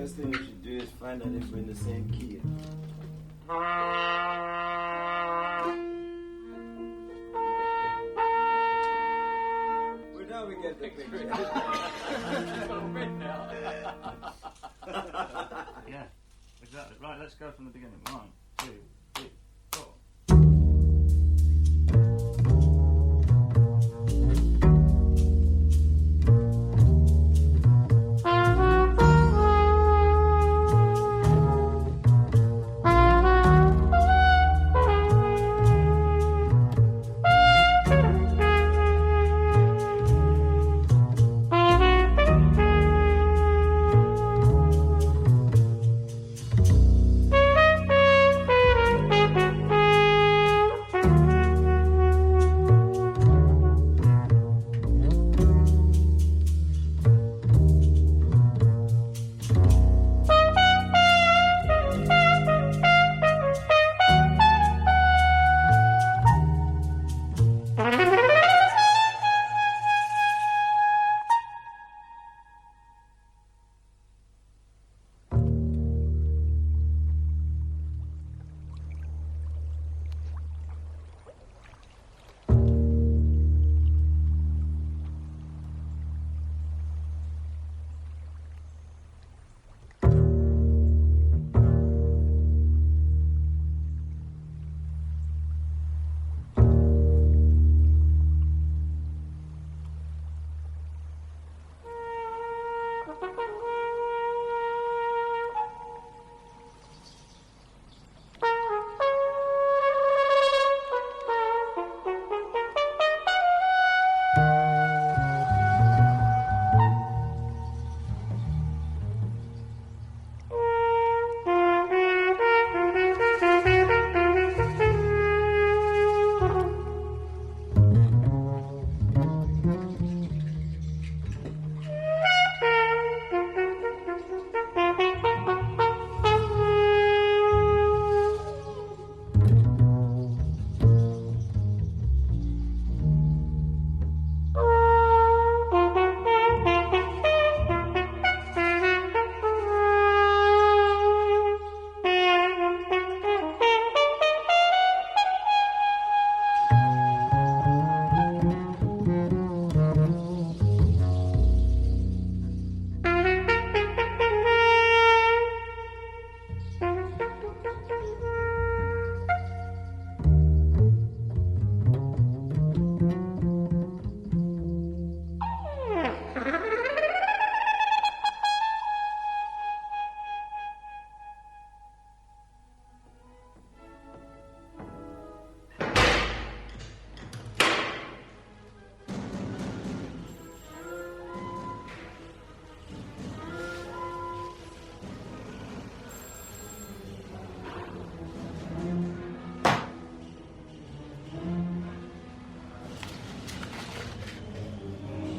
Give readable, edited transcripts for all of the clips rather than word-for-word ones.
First thing we should do is find out if we're in the same key. Well, now we get the picture. Yeah, exactly. Right, let's go from the beginning. 1, 2, 3, 4.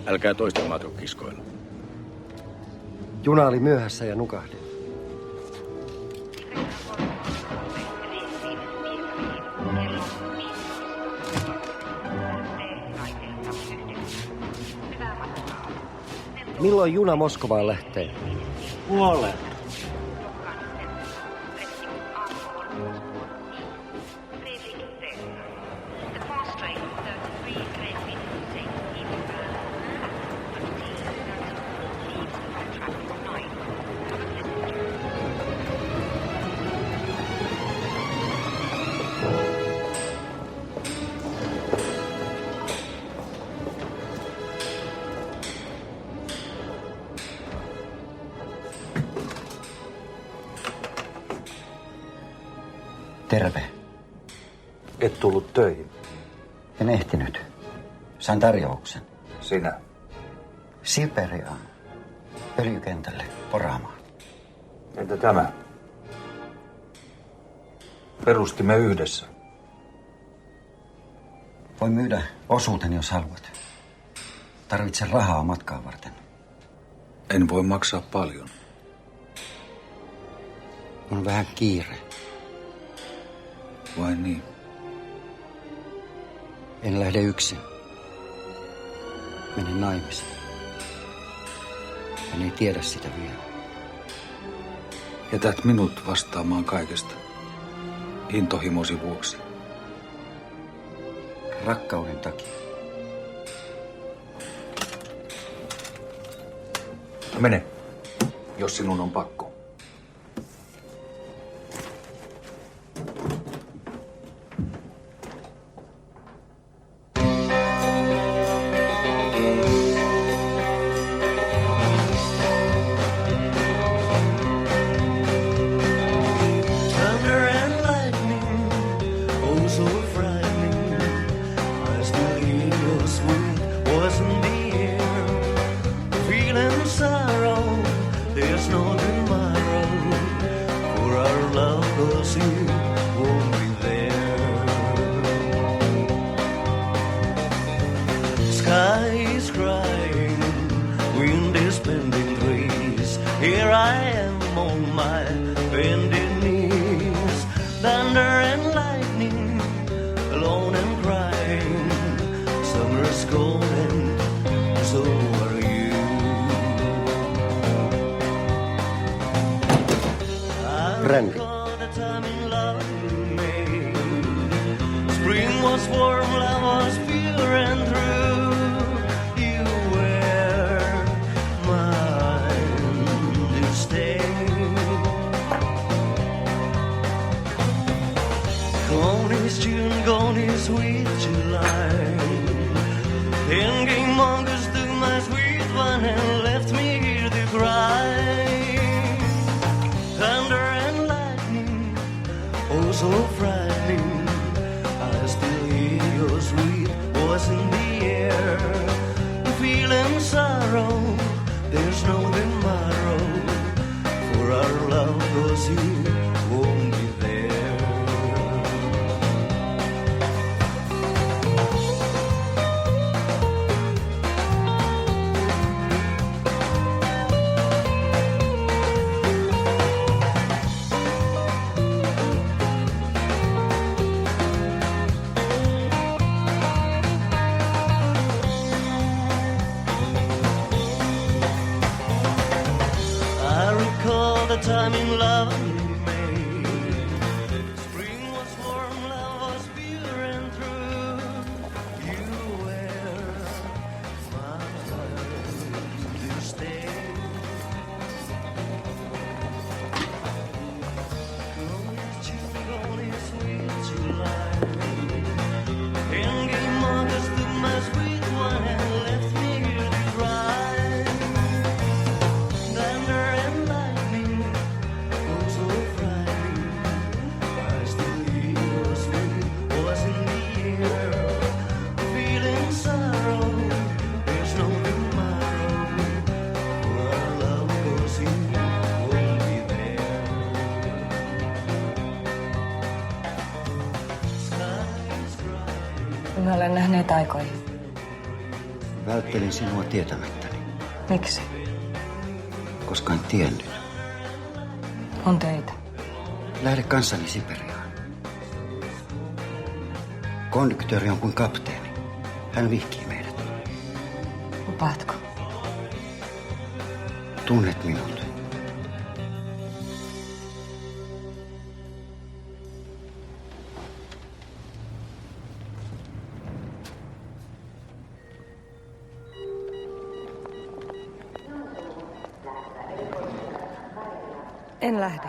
Älkää toisten matkokiskoilla. Juna oli myöhässä ja nukahdin. Milloin juna Moskovaan lähtee? Puoleen. Terve. Et tullut töihin. En ehtinyt. Sain tarjouksen. Sinä. Siperiaan. Öljykentälle poraamaan. Entä tämä? Perustimme yhdessä. Voin myydä osuuteni, jos haluat. Tarvitsen rahaa matkaa varten. En voi maksaa paljon. On vähän kiire. Vai niin? En lähde yksin. Menen naimisiin. En ei tiedä sitä vielä. Jätät minut vastaamaan kaikesta. Intohimosi vuoksi. Rakkauden takia. Mene, jos sinun on pakko. Brändi. Spring was warm, love was pure and true. You were mine to stay. Gone is June, gone is sweet July. Then came August to my sweet one and left me here to cry. Thunder and lightning, oh so frightening. I still hear your sweet voice in the air. Feeling sorrow, there's no tomorrow. For our love, 'cause you won't be there. Time in love we made. Spring was warm, love was pure and true. You were mine to stay. Gone is June, gone is sweet July. And came August to my sweet one and left me here to cry. Thunder and lightning, oh so frightening. I still hear your sweet voice in the air. Feeling sorrow, there's no tomorrow. For our love, 'cause you won't be there. Skies crying. Me olen nähneet aikoihin. Välttelin sinua tietämättäni, Miksi? koska en tiennyt. On töitä. Lähde kanssani Siperiaan. Konduktööri on kuin kapteeni. Hän vihkii meidät. Lupaatko? Tunnet minut. En lähde.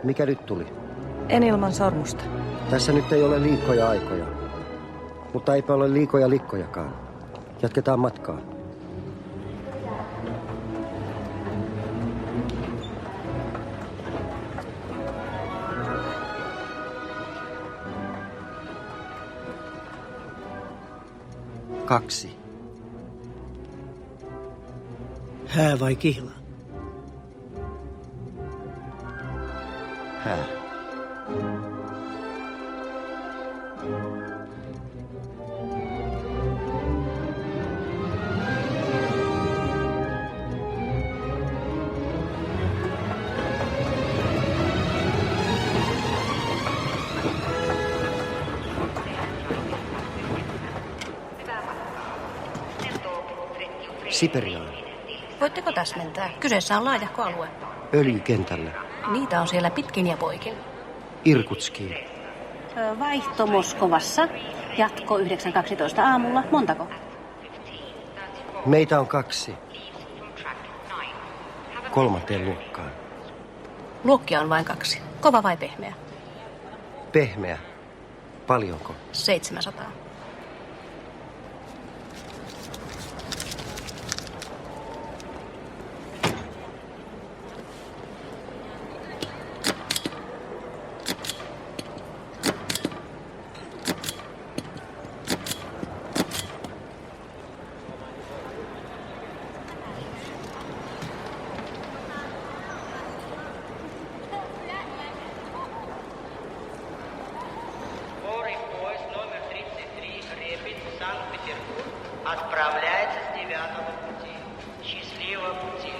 Mikä nyt tuli? En ilman sormusta. Tässä nyt ei ole liikoja aikoja. Mutta eipä ole liikoja likkojakaan. Jatketaan matkaa. Kaksi. Hää vai kihla? Hää. Siperiaan. Voitteko täsmentää? Kyseessä on laajahko alue. Öljykentällä. Niitä on siellä pitkin ja poikin. Irkutskiin. Vaihto Moskovassa. Jatko 9.12 aamulla. Montako? Meitä on 2. 3. luokkaan. Luokkia on vain 2. Kova vai pehmeä? Pehmeä. Paljonko? 700. Отправляется с 9-го пути. Счастливого пути.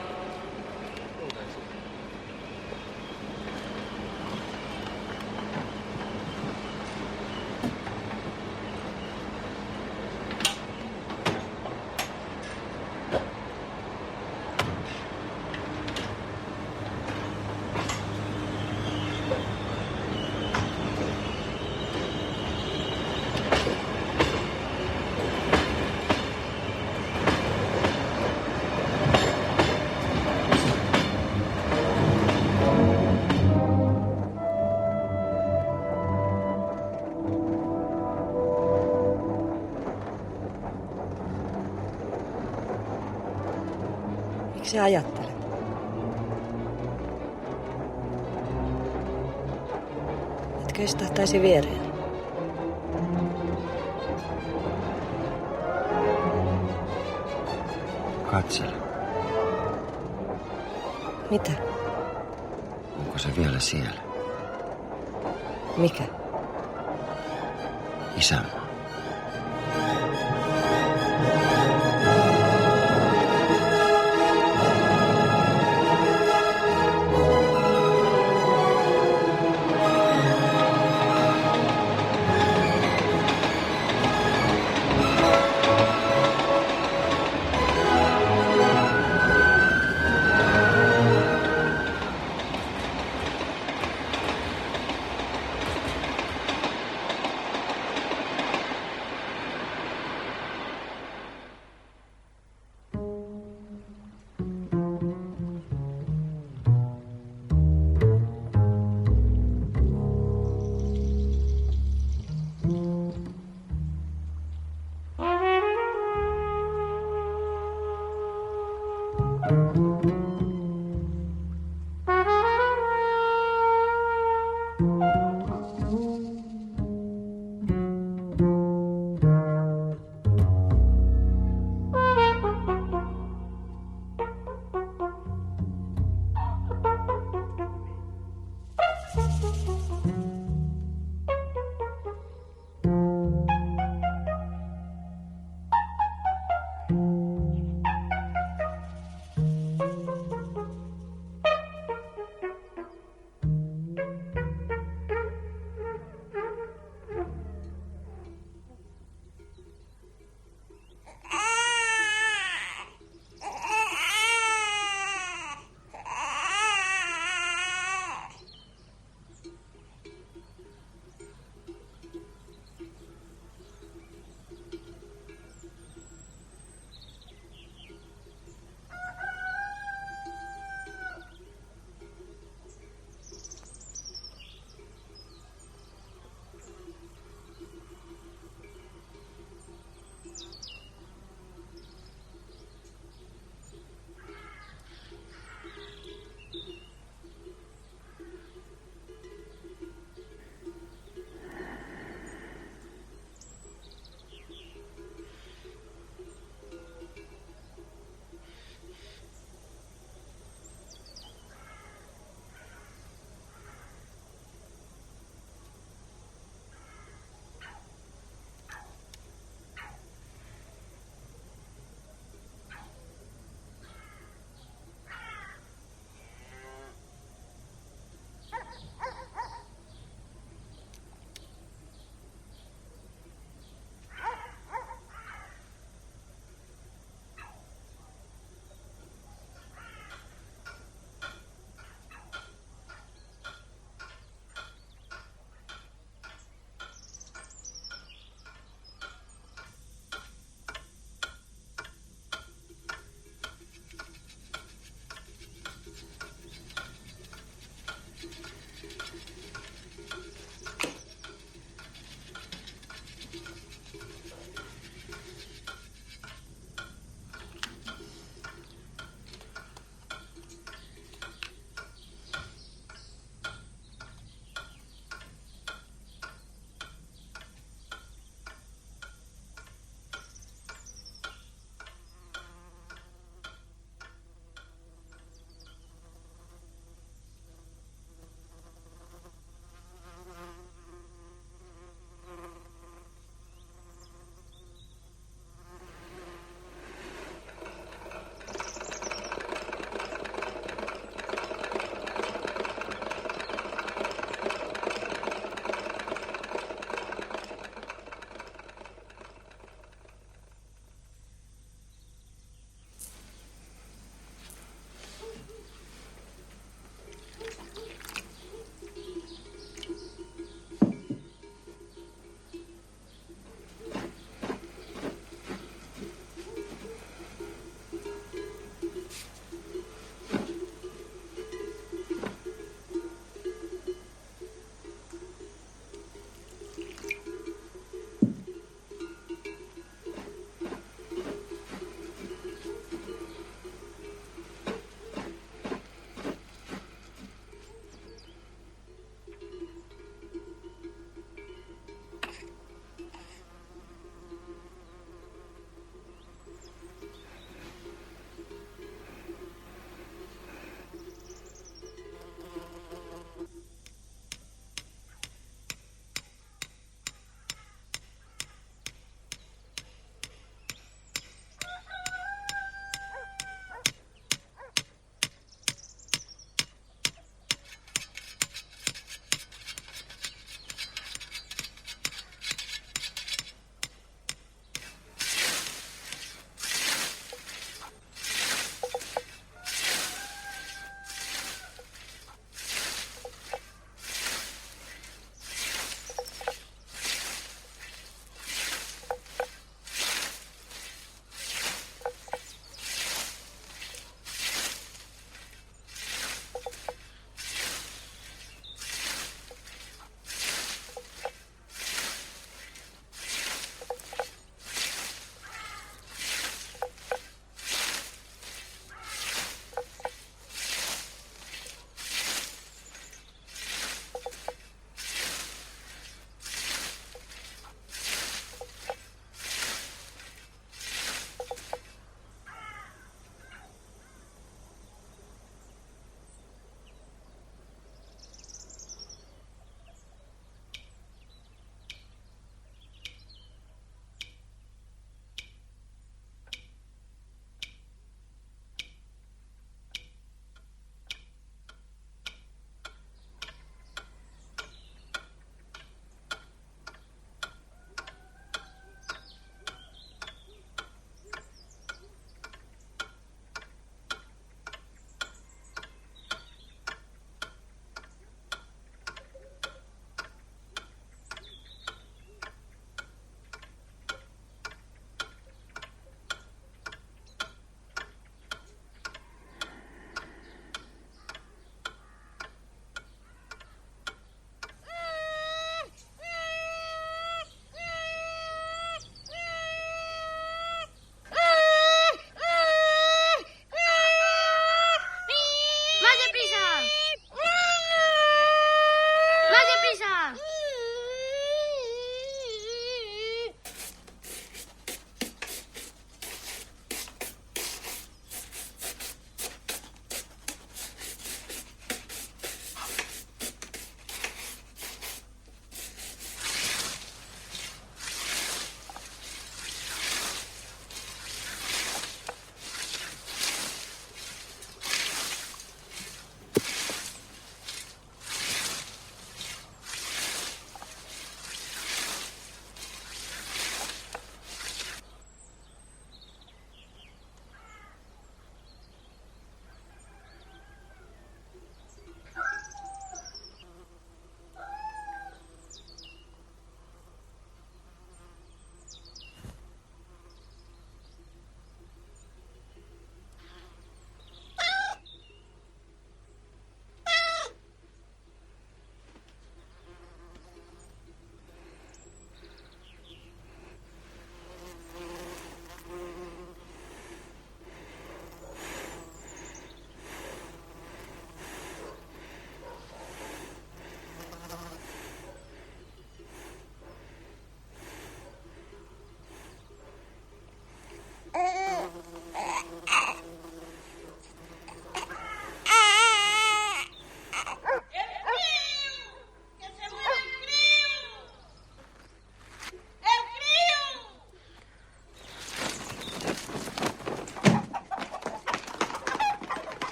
Miksi ajattelet? Etkö istahtaisi viereen? Katsele. Mitä? Onko se vielä siellä? Mikä? Isänmaa.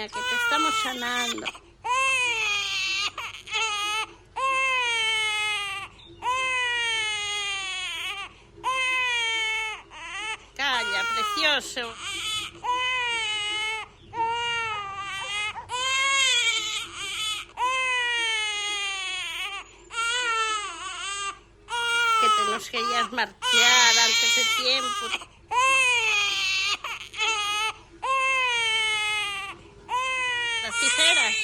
que te estamos sanando. Calla, precioso. Que te nos querías marchar antes de tiempo. Las tijeras.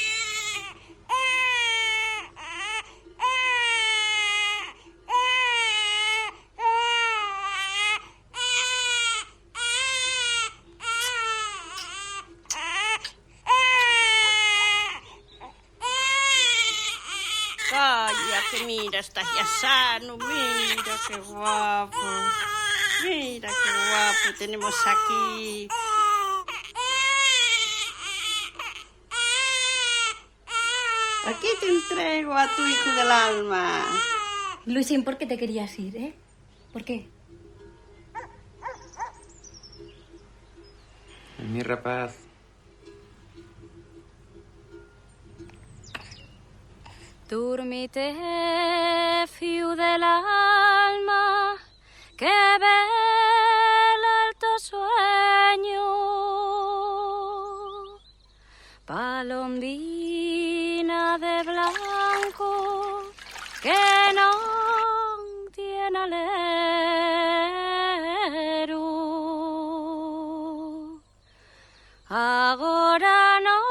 Calla, que mira, estás ya sano, mira qué guapo. Mira qué guapo tenemos aquí. Aquí te entrego a tu hijo del alma. Luisín, ¿por qué te querías ir, eh? ¿Por qué? Mi rapaz. Dormite, fiu del alma, que vela el tu sueño. Palombina de blanco, que no tiene alero. Agora no.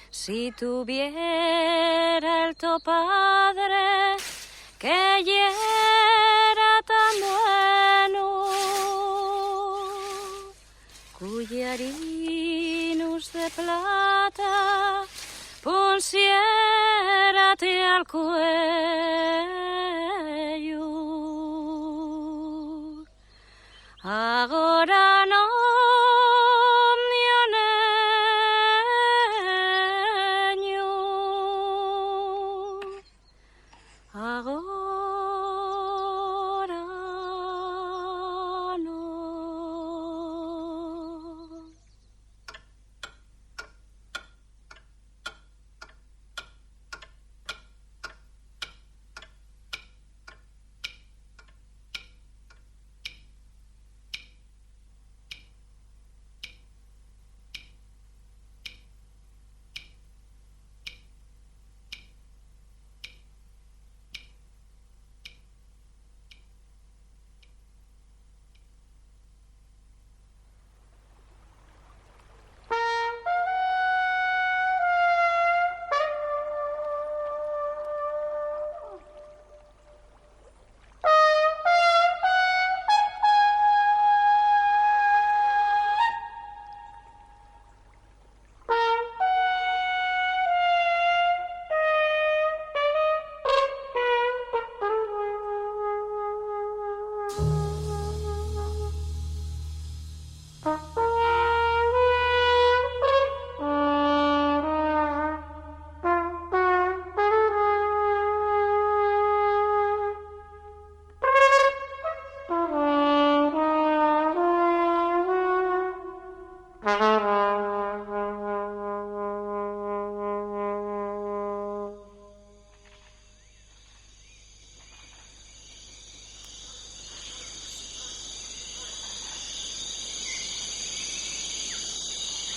Si tuviera el tu padre que era tan bueno, cuyarinos de plata pusiérate al cuello. Agora no.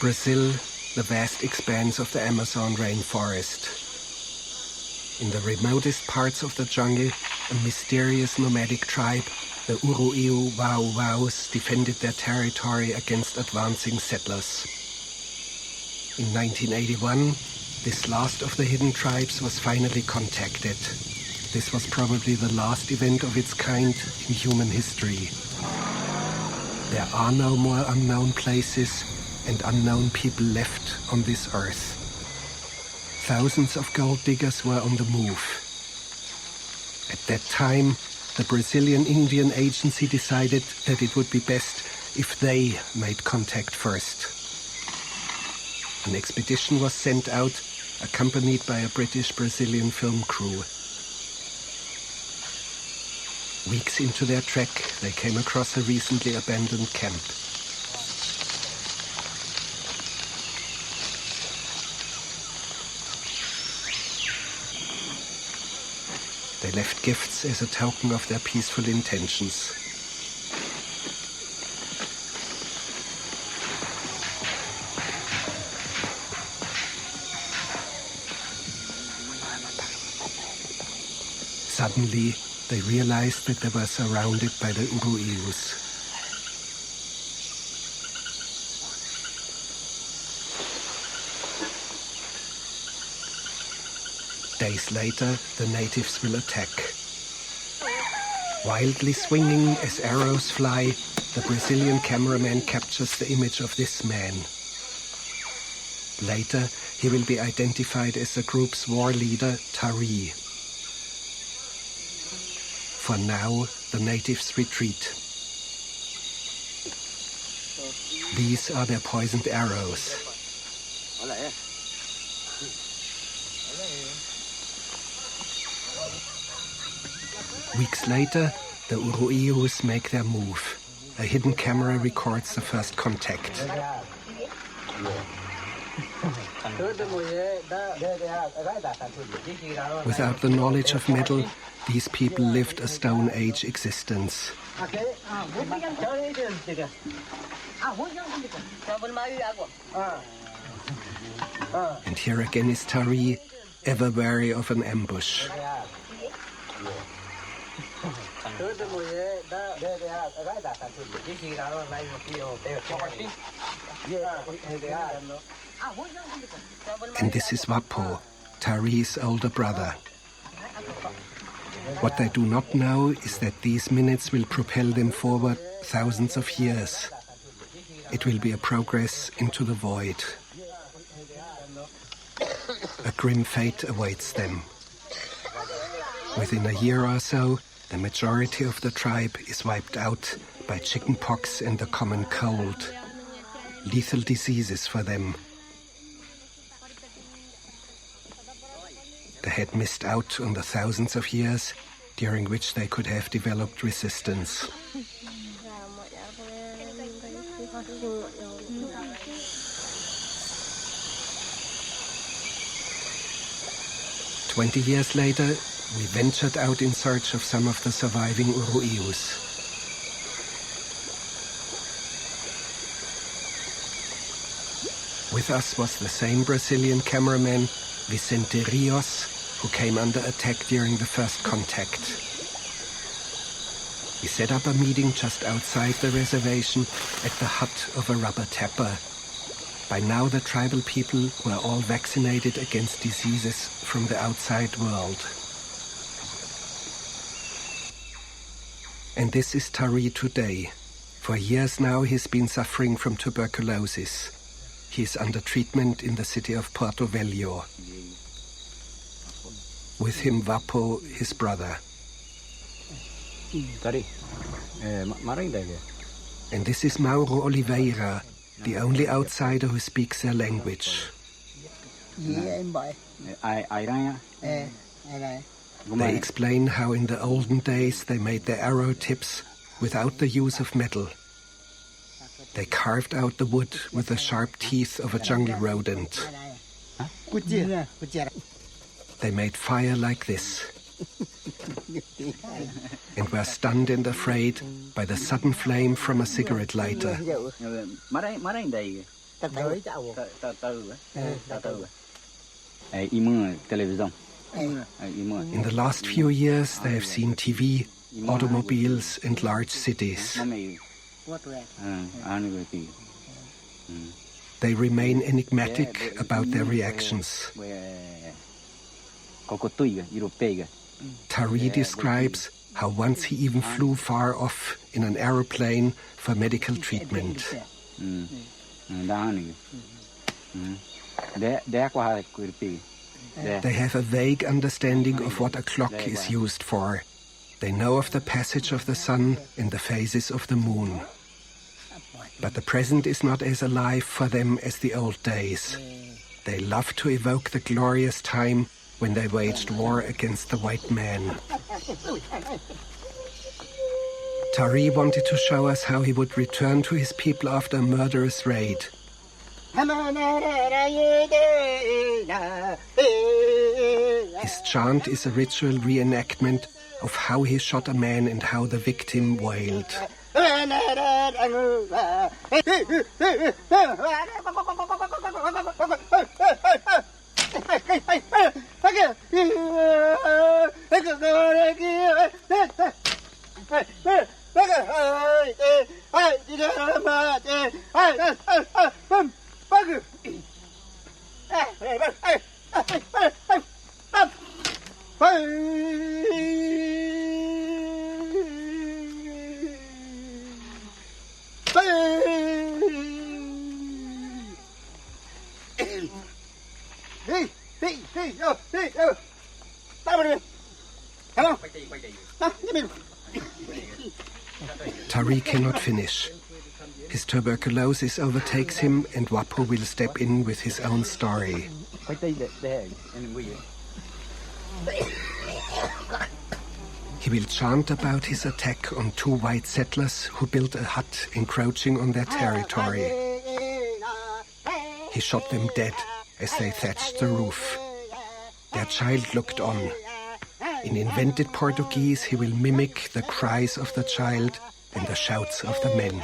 Brazil, the vast expanse of the Amazon rainforest. In the remotest parts of the jungle, a mysterious nomadic tribe, the Uru'eu Wau-Waus, defended their territory against advancing settlers. In 1981, this last of the hidden tribes was finally contacted. This was probably the last event of its kind in human history. There are no more unknown places and unknown people left on this earth. Thousands of gold diggers were on the move. At that time, the Brazilian Indian Agency decided that it would be best if they made contact first. an expedition was sent out, accompanied by a British-Brazilian film crew. Weeks into their trek, they came across a recently abandoned camp. They left gifts as a token of their peaceful intentions. Suddenly, they realized that they were surrounded by the Uru'eus. Days later, the natives will attack. Wildly swinging as arrows fly, the Brazilian cameraman captures the image of this man. Later, he will be identified as the group's war leader, Tari. For now, the natives retreat. These are their poisoned arrows. Weeks later, the Uru'eus make their move. A hidden camera records the first contact. Without the knowledge of metal, these people lived a Stone Age existence. And here again is Tari, ever wary of an ambush. And this is Wapo, Tari's older brother. What they do not know is that these minutes will propel them forward thousands of years. It will be a progress into the void. A grim fate awaits them. Within a year or so, the majority of the tribe is wiped out by chickenpox and the common cold. Lethal diseases for them. They had missed out on the thousands of years during which they could have developed resistance. "20 years later, we ventured out in search of some of the surviving Uru'eus. With us was the same Brazilian cameraman, Vicente Rios, who came under attack during the first contact. We set up a meeting just outside the reservation at the hut of a rubber tapper. By now the tribal people were all vaccinated against diseases from the outside world. And this is Tari today. For years now he's been suffering from tuberculosis. He's under treatment in the city of Porto Velho. With him Wapo, his brother. And this is Mauro Oliveira, the only outsider who speaks their language. They explain how in the olden days they made their arrow tips without the use of metal. They carved out the wood with the sharp teeth of a jungle rodent. They made fire like this, and were stunned and afraid by the sudden flame from a cigarette lighter. In the last few years, they have seen TV, automobiles, and large cities. They remain enigmatic about their reactions. Tari describes how once he even flew far off in an aeroplane for medical treatment. They have a vague understanding of what a clock is used for. They know of the passage of the sun and the phases of the moon. But the present is not as alive for them as the old days. They love to evoke the glorious time when they waged war against the white man. Tari wanted to show us how he would return to his people after a murderous raid. His chant is a ritual reenactment of how he shot a man and how the victim wailed. Tari cannot finish. His tuberculosis overtakes him and Wapo will step in with his own story. He will chant about his attack on 2 white settlers who built a hut encroaching on their territory. He shot them dead as they thatched the roof. Their child looked on. In invented Portuguese, he will mimic the cries of the child and the shouts of the men.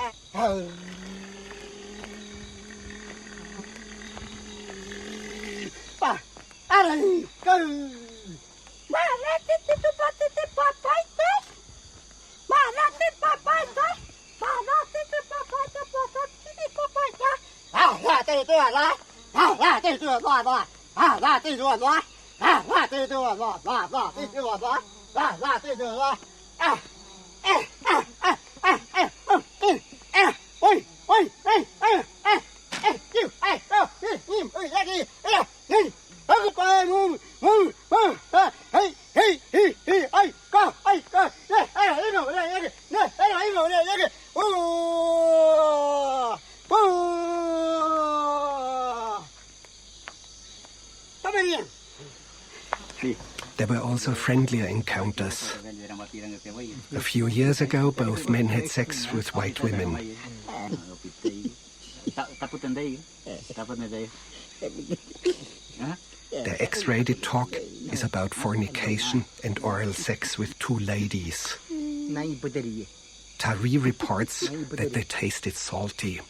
There were also friendlier encounters. A few years ago, both men had sex with white women. Their X-rated talk is about fornication and oral sex with 2 ladies. Tari reports that they tasted salty.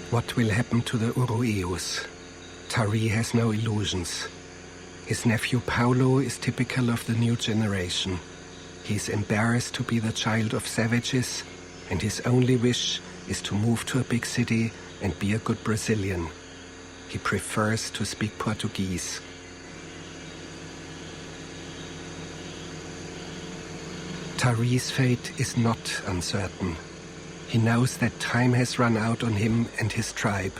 What will happen to the Urueus? Tari has no illusions. His nephew Paulo is typical of the new generation. He is embarrassed to be the child of savages, and his only wish is to move to a big city and be a good Brazilian. He prefers to speak Portuguese. Tari's fate is not uncertain. He knows that time has run out on him and his tribe.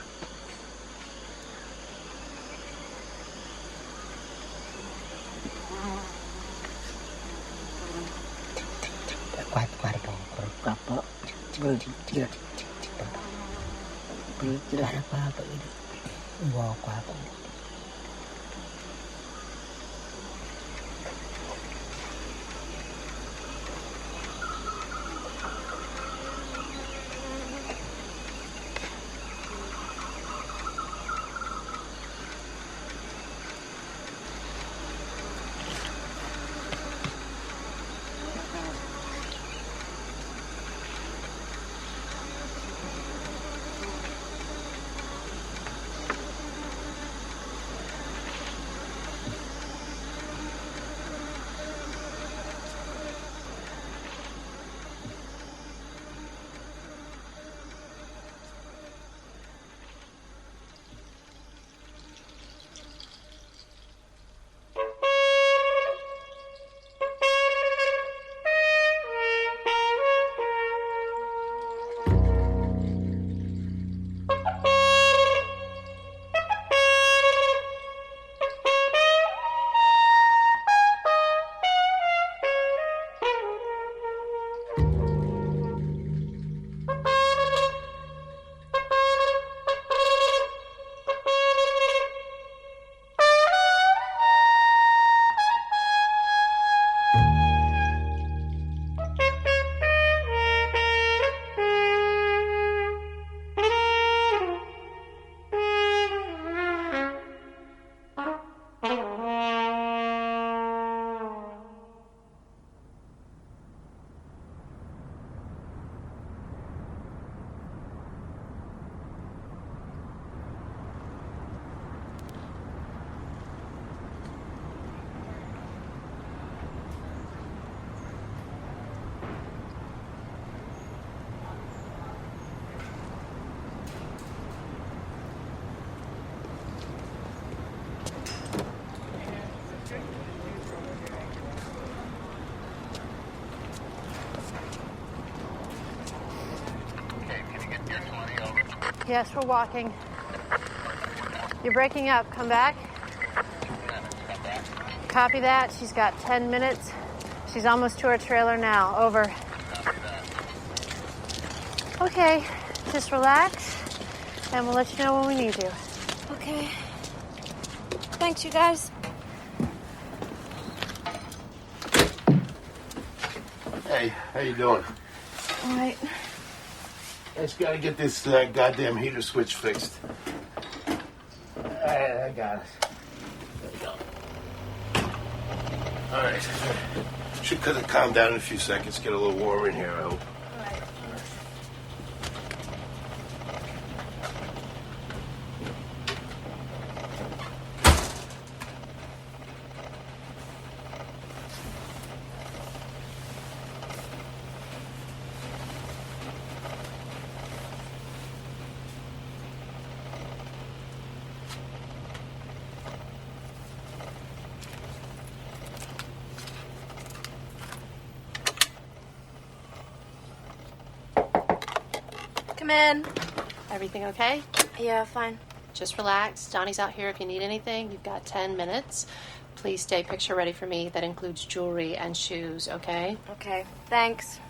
Yes, we're walking. You're breaking up. Come back. Copy that. She's got 10 minutes. She's almost to her trailer now. Over. Okay, just relax, and we'll let you know when we need you. Okay. Thanks, you guys. Hey, how you doing? All right. I just gotta get this goddamn heater switch fixed. I got it. There we go. All right. Should calm down in a few seconds. Get a little warmer in here, I hope. Come in. Everything okay? Yeah, fine. Just relax. Donnie's out here if you need anything. You've got 10 minutes. Please stay picture ready for me. That includes jewelry and shoes, okay? Okay, thanks.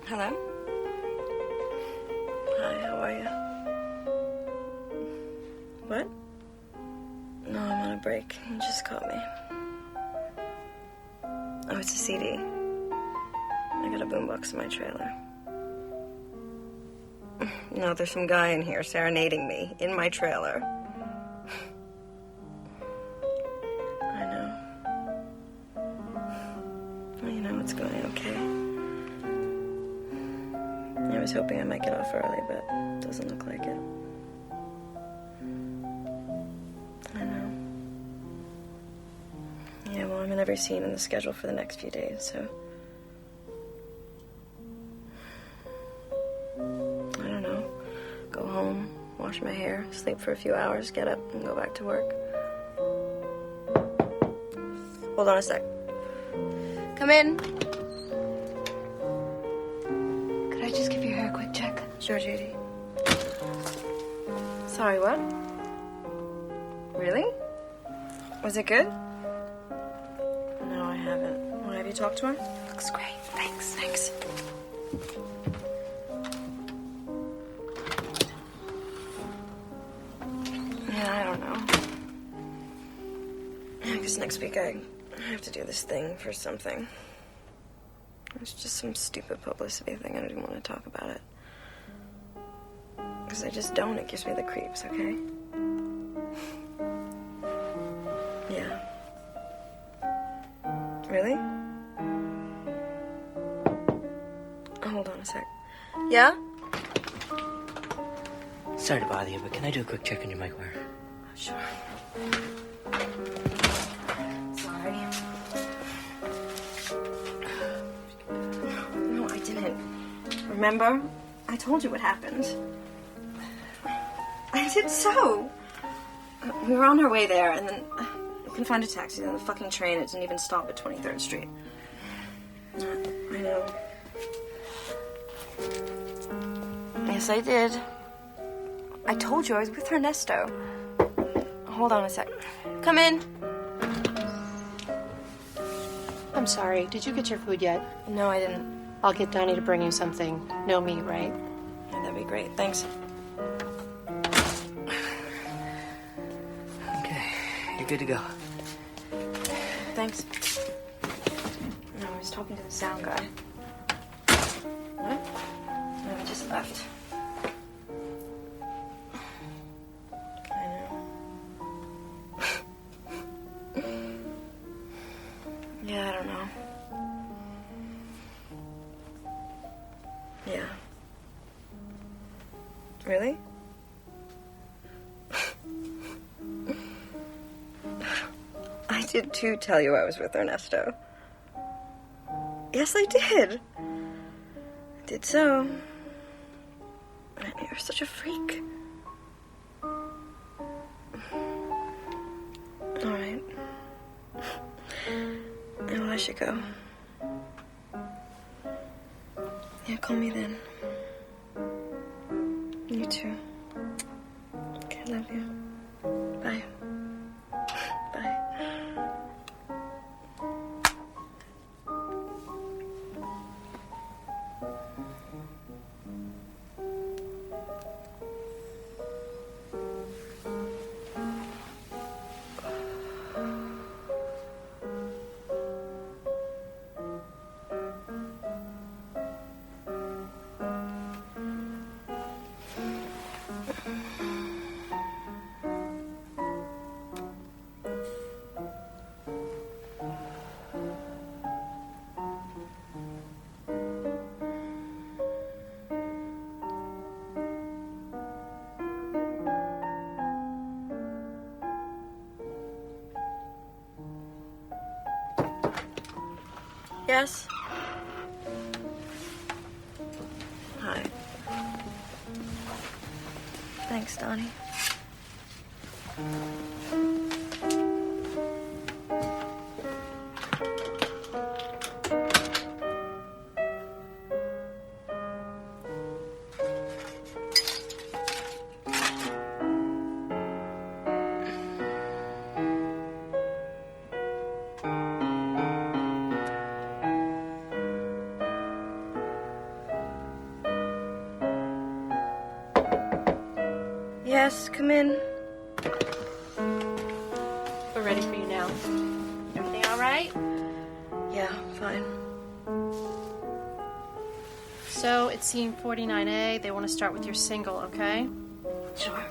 Hello? Hi, how are you? What? No, I'm on a break. You just caught me. Oh, it's a CD. I got a boombox in my trailer. No, there's some guy in here serenading me in my trailer. I know. Well, you know, it's going okay. I was hoping I might get off early, but it doesn't look like it. I know. Yeah, well, I'm in every scene in the schedule for the next few days, so... I don't know. Go home, wash my hair, sleep for a few hours, get up, and go back to work. Hold on a sec. Come in. Could I just give your hair a quick check? Sure, Judy. Sorry, what? Really? Was it good? No, I haven't. Well, have you talked to him? Looks great. Thanks. Yeah, I don't know. Yeah, because next week I have to do this thing for something. It's just some stupid publicity thing. I don't even want to talk about it. Because I just don't. It gives me the creeps, okay? Yeah. Really? Hold on a sec. Yeah? Sorry to bother you, but can I do a quick check on your mic wire? Sure. Sorry. No, I didn't. Remember? I I told you what happened. I did so. We were on our way there, and then we couldn't find a taxi. Then the fucking train, it didn't even stop at 23rd Street. I know. Yes, I did. I told you I was with Ernesto. Hold on a sec. Come in. I'm sorry. Did you get your food yet? No, I didn't. I'll get Donnie to bring you something. No meat, right? Yeah, that'd be great. Thanks. Okay, you're good to go. Thanks. No, I was talking to the sound guy. What? No, he just left. I know. Yeah, I don't know. Yeah. Really? I did too tell you I was with Ernesto. Yes, I did. I did so. You're such a freak. All right. Well, I should go. Yeah, call me then. You too. Okay, love you. Bye. Bye. Yes? Hi. Thanks, Donnie. Yes, come in. We're ready for you now. Everything all right? Yeah, fine. So it's scene 49A. They want to start with your single, okay? Sure.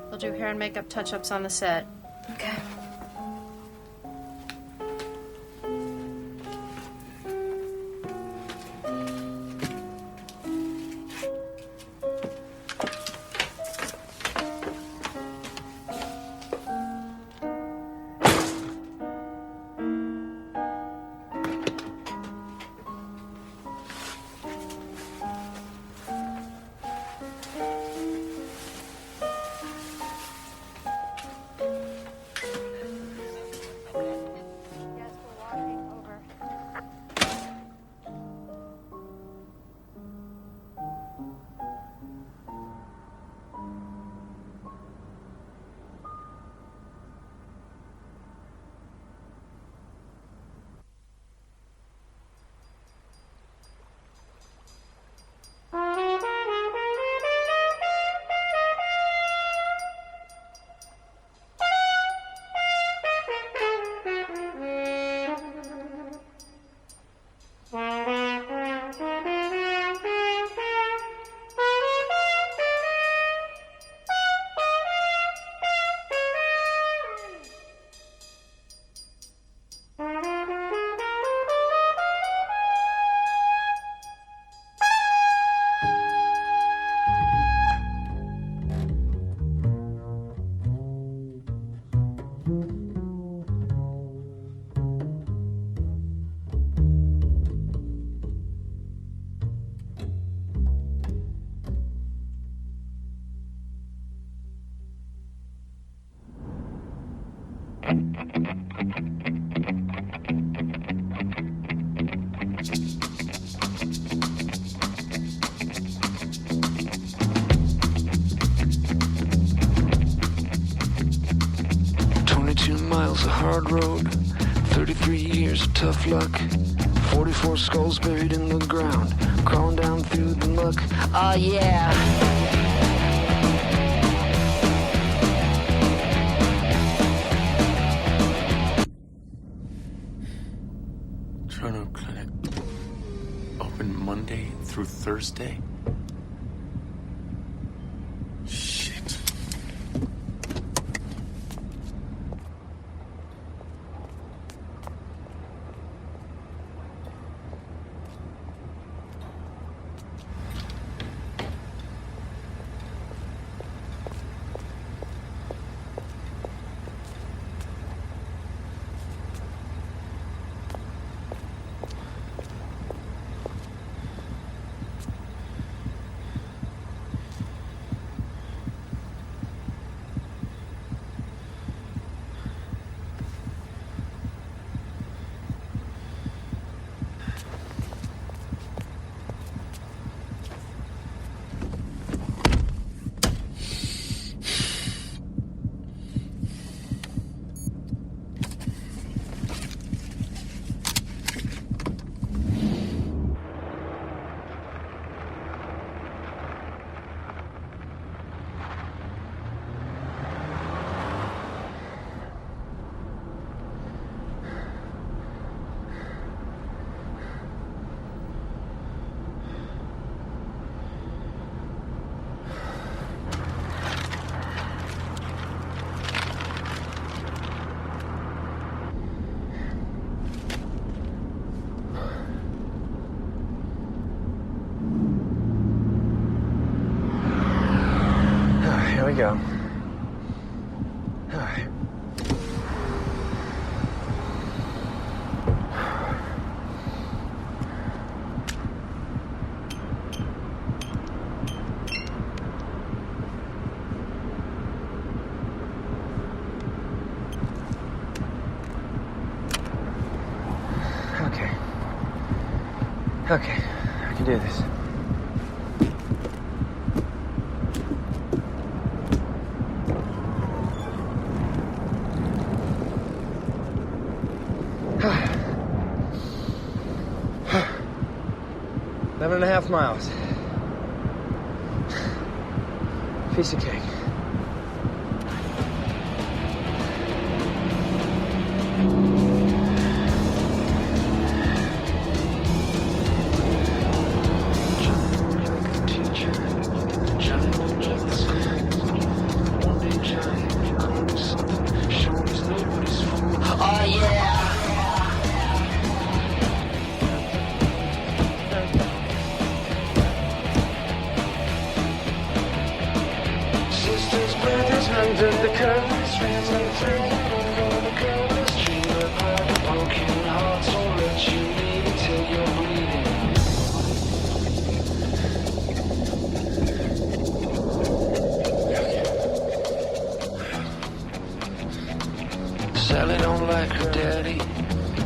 They'll do hair and makeup touch-ups on the set. Okay. hard road. 33 years of tough luck. 44 skulls buried in the ground. Crawling down through the muck. Oh yeah. Toronto Clinic. Open Monday through Thursday. Shit. Here we go. All right. Okay, I can do this. Eleven and a half miles. Piece of cake. Sally don't like her daddy.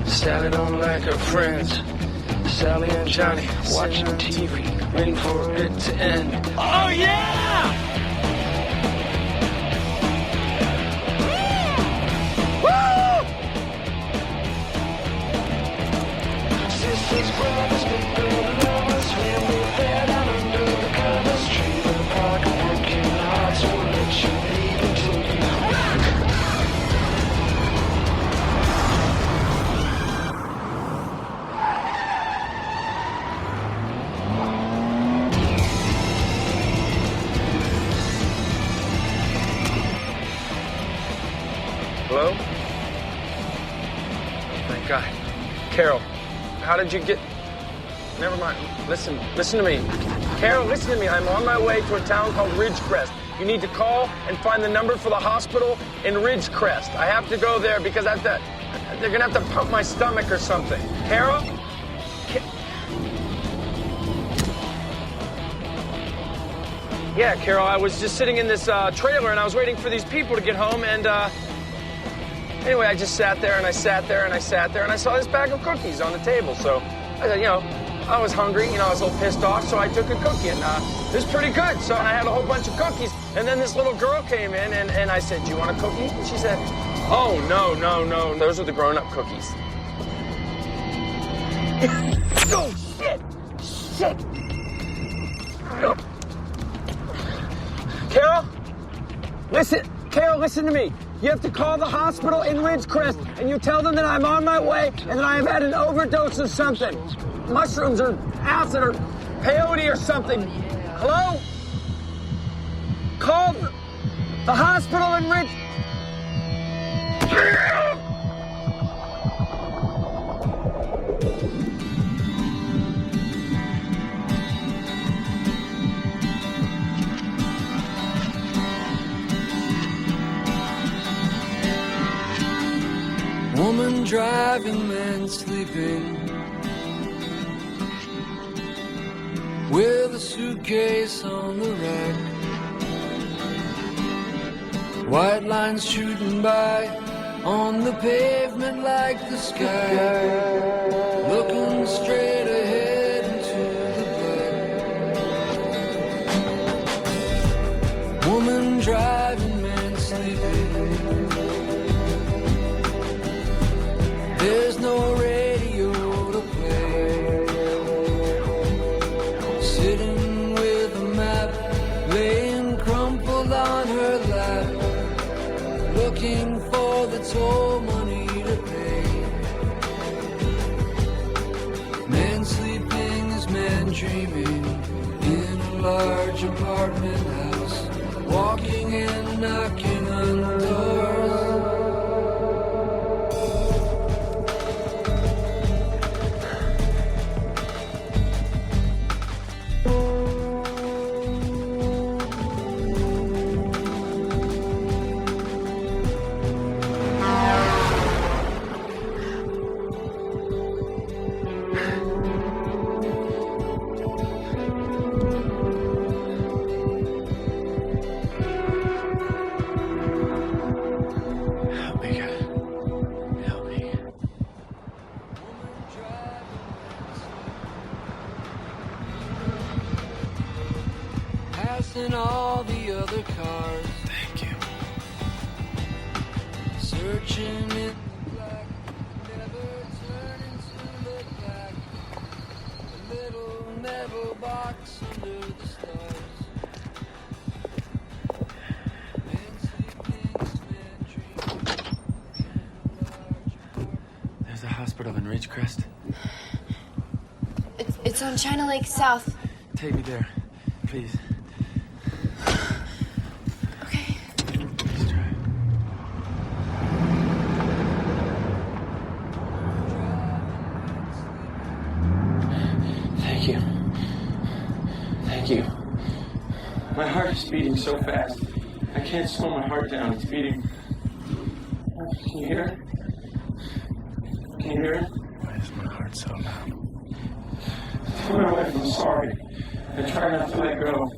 Sally don't like her friends. Sally and Johnny watching TV, waiting for it to end. Oh yeah! Woo! Sisters, brothers, big brother lovers, family fair down under the covers, trailer park, broken hearts won't let you leave until you rock. Hello? Thank God. Carol, how did you get... Never mind. Listen to me. Carol, listen to me. I'm on my way to a town called Ridgecrest. You need to call and find the number for the hospital in Ridgecrest. I have to go there because they're going to have to pump my stomach or something. Carol? Yeah, Carol, I was just sitting in this trailer and I was waiting for these people to get home and... Anyway, I just sat there and I sat there and I sat there and I saw this bag of cookies on the table. So I said, I was hungry, I was a little pissed off, so I took a cookie and it was pretty good. So I had a whole bunch of cookies. And then this little girl came in and I said, do you want a cookie? And she said, Oh, no. Those are the grown-up cookies. Oh, shit! Carol, listen to me. You have to call the hospital in Ridgecrest, and you tell them that I'm on my way and that I have had an overdose of something. Mushrooms or acid or peyote or something. Hello? Call the hospital in Ridgecrest. Woman driving, man sleeping, with a suitcase on the rack. White lines shooting by on the pavement like the sky, looking straight ahead into the black. Woman driving, man sleeping. There's no radio to play. Sitting with a map, laying crumpled on her lap, looking for the toll money to pay. Man sleeping is man dreaming in a large apartment house, walking and knocking on doors. Passing all the other cars. Thank you. Searching in the black, never turning to look back. A little metal box under the stars. Man sleeping, man dreaming. There's a hospital in Ridgecrest. It's on China Lake South. Take me there, please. Okay. Please try. Thank you. Thank you. My heart is beating so fast. I can't slow my heart down. It's beating. Can you hear it? Can you hear it? Why is my heart so loud? Tell my wife I'm sorry. I try not to let go.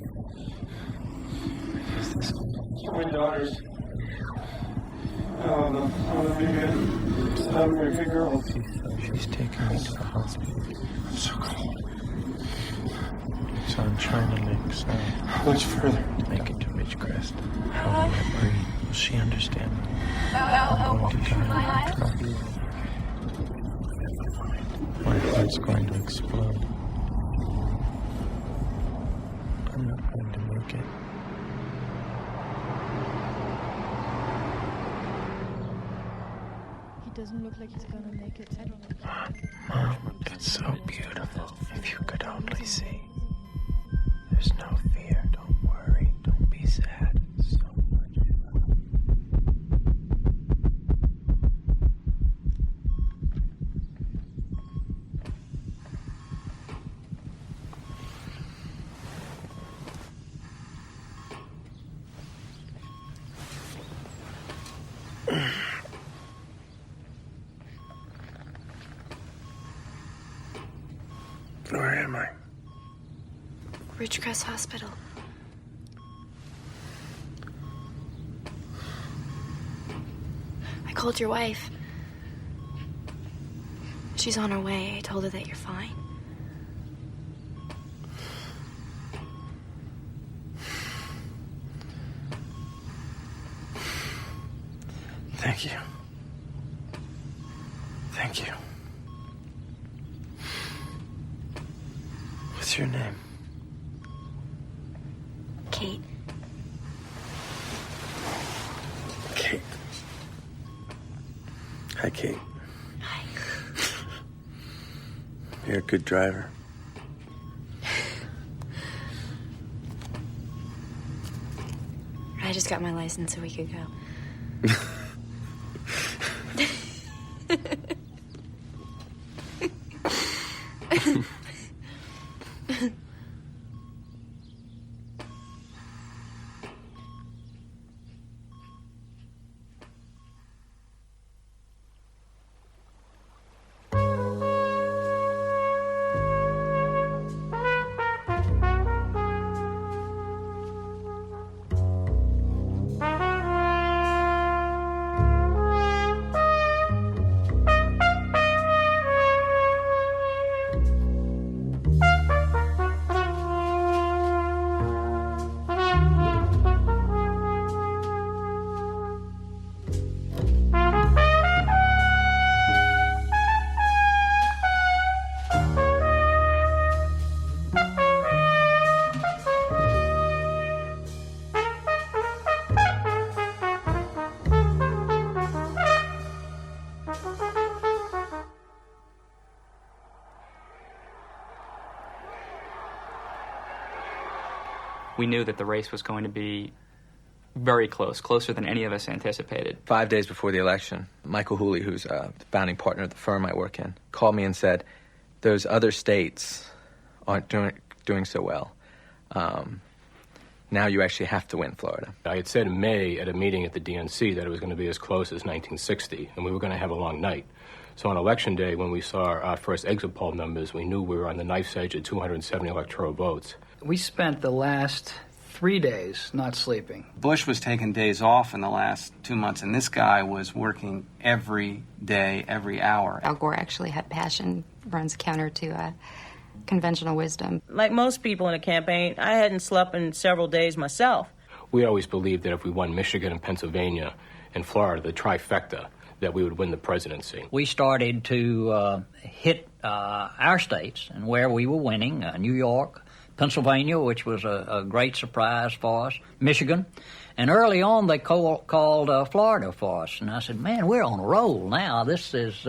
Tell my daughters. Oh, no. I'm gonna be good. I'm a good girl. She's taking me to the hospital. I'm so cold. It's on China Lake South. How much further? To make it to Ridgecrest. How will I breathe? Will she understand me? I'm going to die in trouble. My heart's going to explode. I'm not going to make it. He doesn't look like he's gonna make it. I don't know. Mom, it's so beautiful. If you could only see. There's no fear. Don't worry. Don't be sad. So much love. Where am I? Ridgecrest Hospital. I called your wife. She's on her way. I told her that you're fine. Thank you. Thank you. What's your name? Kate. Kate. Hi, Kate. Hi. You're a good driver. I just got my license a week ago. We knew that the race was going to be very close, closer than any of us anticipated. 5 days before the election, Michael Hooley, who's the founding partner of the firm I work in, called me and said, those other states aren't doing so well. Now you actually have to win Florida. I had said in May at a meeting at the DNC that it was going to be as close as 1960, and we were going to have a long night. So on Election Day, when we saw our first exit poll numbers, we knew we were on the knife's edge at 270 electoral votes. We spent the last 3 days not sleeping. Bush was taking days off in the last 2 months, and this guy was working every day, every hour. Al Gore actually had passion, runs counter to conventional wisdom. Like most people in a campaign, I hadn't slept in several days myself. We always believed that if we won Michigan and Pennsylvania and Florida, the trifecta, that we would win the presidency. We started to hit our states and where we were winning, New York, Pennsylvania, which was a great surprise for us, Michigan. And early on, they called Florida for us. And I said, man, we're on a roll now. This is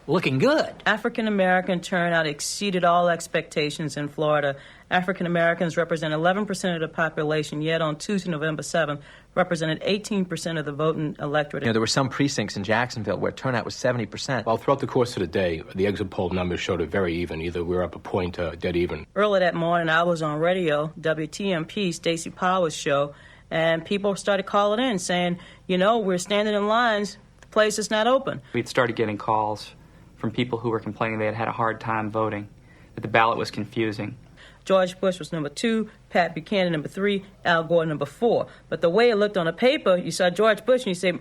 looking good. African-American turnout exceeded all expectations in Florida. African-Americans represent 11% of the population, yet on Tuesday, November 7th, represented 18% of the voting electorate. You know, there were some precincts in Jacksonville where turnout was 70%. Well, throughout the course of the day, the exit poll numbers showed it very even. Either we were up a point, dead even. Early that morning, I was on radio, WTMP, Stacey Powers' show, and people started calling in saying, you know, we're standing in lines, the place is not open. We'd started getting calls from people who were complaining they had had a hard time voting, that the ballot was confusing. George Bush was number 2, Pat Buchanan number 3, Al Gore number 4. But the way it looked on the paper, you saw George Bush and you say,